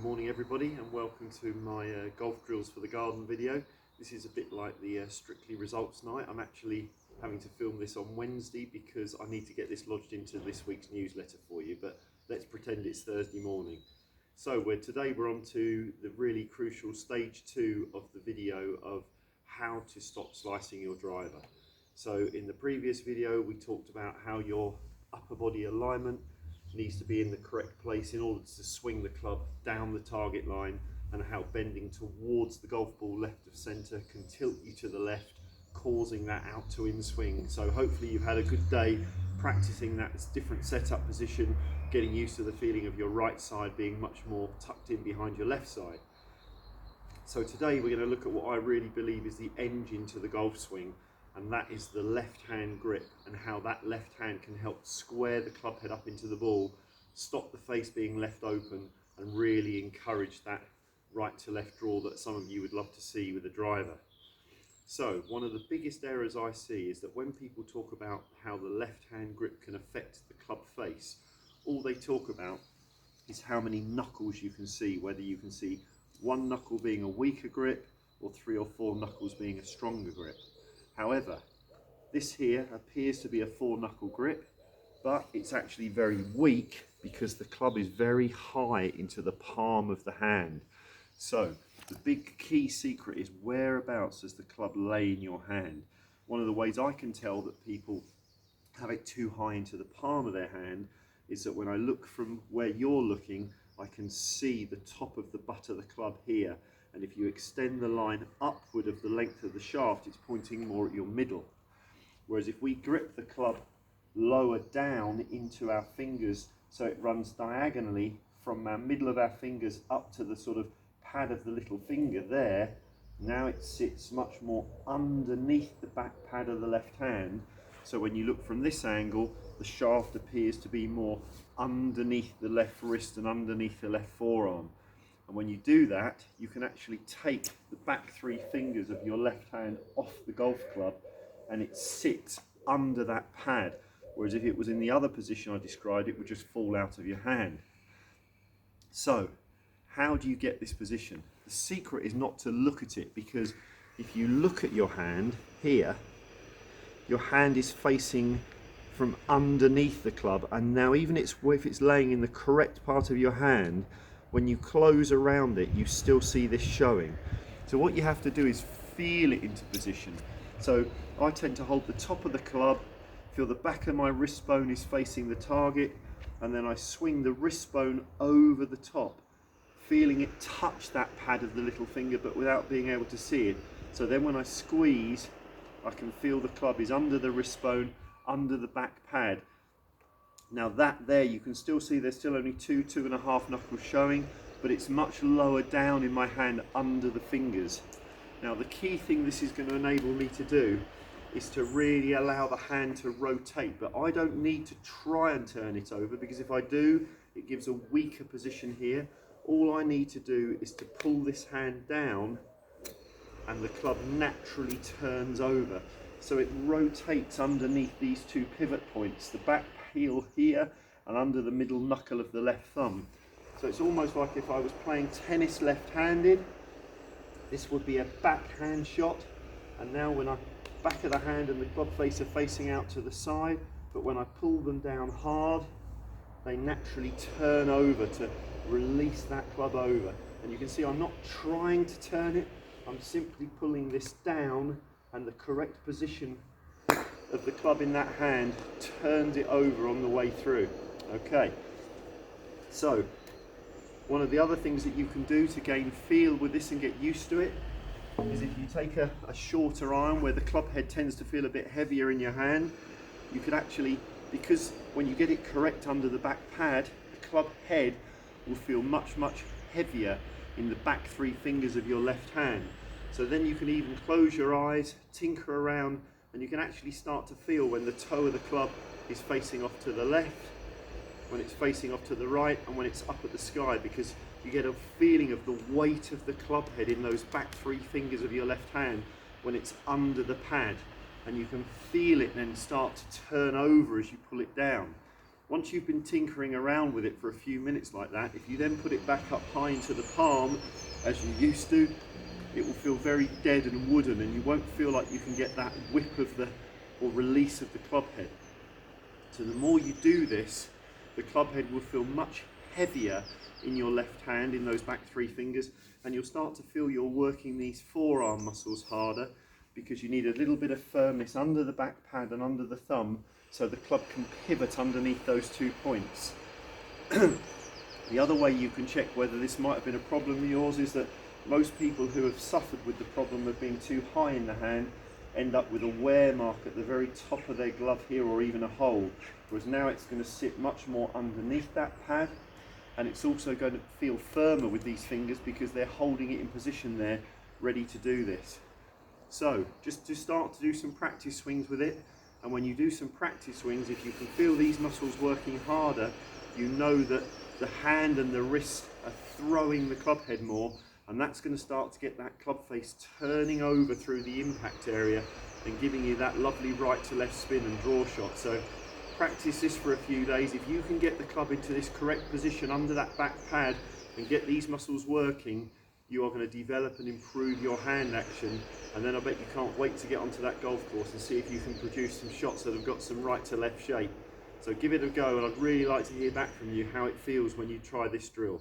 Good morning everybody, and welcome to my golf drills for the garden video. This is a bit like the Strictly Results night. I'm actually having to film this on Wednesday because I need to get this lodged into this week's newsletter for you, but let's pretend it's Thursday morning. So today we're on to the really crucial stage 2 of the video of how to stop slicing your driver. So in the previous video we talked about how your upper body alignment needs to be in the correct place in order to swing the club down the target line, and how bending towards the golf ball left of centre can tilt you to the left, causing that out to in swing. So hopefully you've had a good day practicing that different setup position, getting used to the feeling of your right side being much more tucked in behind your left side. So today we're going to look at what I really believe is the engine to the golf swing, and that is the left hand grip, and how that left hand can help square the club head up into the ball, stop the face being left open, and really encourage that right to left draw that some of you would love to see with a driver. So one of the biggest errors I see is that when people talk about how the left hand grip can affect the club face, all they talk about is how many knuckles you can see, whether you can see one knuckle being a weaker grip or 3 or 4 knuckles being a stronger grip. However, this here appears to be a 4 knuckle grip, but it's actually very weak because the club is very high into the palm of the hand. So the big key secret is whereabouts does the club lay in your hand. One of the ways I can tell that people have it too high into the palm of their hand is that when I look from where you're looking, I can see the top of the butt of the club here. And if you extend the line upward of the length of the shaft, it's pointing more at your middle. Whereas if we grip the club lower down into our fingers, so it runs diagonally from our middle of our fingers up to the sort of pad of the little finger there, now it sits much more underneath the back pad of the left hand. So when you look from this angle, the shaft appears to be more underneath the left wrist and underneath the left forearm. And when you do that, you can actually take the back 3 fingers of your left hand off the golf club, and it sits under that pad. Whereas if it was in the other position I described, it would just fall out of your hand. So, how do you get this position? The secret is not to look at it, because if you look at your hand here, your hand is facing from underneath the club, and now even if it's laying in the correct part of your hand, when you close around it, you still see this showing. So what you have to do is feel it into position. So I tend to hold the top of the club, feel the back of my wrist bone is facing the target, and then I swing the wrist bone over the top, feeling it touch that pad of the little finger but without being able to see it. So then when I squeeze, I can feel the club is under the wrist bone, under the back pad. Now that there, you can still see there's still only 2.5 knuckles showing, but it's much lower down in my hand under the fingers. Now the key thing this is going to enable me to do is to really allow the hand to rotate, but I don't need to try and turn it over, because if I do, it gives a weaker position here. All I need to do is to pull this hand down and the club naturally turns over. So it rotates underneath these 2 pivot points, the back heel here and under the middle knuckle of the left thumb. So it's almost like if I was playing tennis left-handed, this would be a backhand shot, and now when I back of the hand and the club face are facing out to the side, but when I pull them down hard, they naturally turn over to release that club over. And you can see I'm not trying to turn it, I'm simply pulling this down, and the correct position of the club in that hand turns it over on the way through. Okay, so one of the other things that you can do to gain feel with this and get used to it is if you take a shorter iron where the club head tends to feel a bit heavier in your hand, you could actually, because when you get it correct under the back pad, the club head will feel much heavier in the back 3 fingers of your left hand. So then you can even close your eyes, tinker around, and you can actually start to feel when the toe of the club is facing off to the left, when it's facing off to the right, and when it's up at the sky, because you get a feeling of the weight of the club head in those back 3 fingers of your left hand when it's under the pad, and you can feel it then start to turn over as you pull it down. Once you've been tinkering around with it for a few minutes like that, if you then put it back up high into the palm, as you used to, it will feel very dead and wooden, and you won't feel like you can get that whip of the, or release of the club head. So the more you do this, the club head will feel much heavier in your left hand, in those back 3 fingers, and you'll start to feel you're working these forearm muscles harder, because you need a little bit of firmness under the back pad and under the thumb, so the club can pivot underneath those 2 points. The other way you can check whether this might have been a problem of yours is that most people who have suffered with the problem of being too high in the hand end up with a wear mark at the very top of their glove here, or even a hole, whereas now it's going to sit much more underneath that pad, and it's also going to feel firmer with these fingers because they're holding it in position there, ready to do this. So just to start to do some practice swings with it, and when you do some practice swings, if you can feel these muscles working harder, you know that the hand and the wrist are throwing the club head more, and that's going to start to get that club face turning over through the impact area and giving you that lovely right to left spin and draw shot. So practice this for a few days. If you can get the club into this correct position under that back pad and get these muscles working, you are going to develop and improve your hand action, and then I bet you can't wait to get onto that golf course and see if you can produce some shots that have got some right to left shape. So give it a go, and I'd really like to hear back from you how it feels when you try this drill.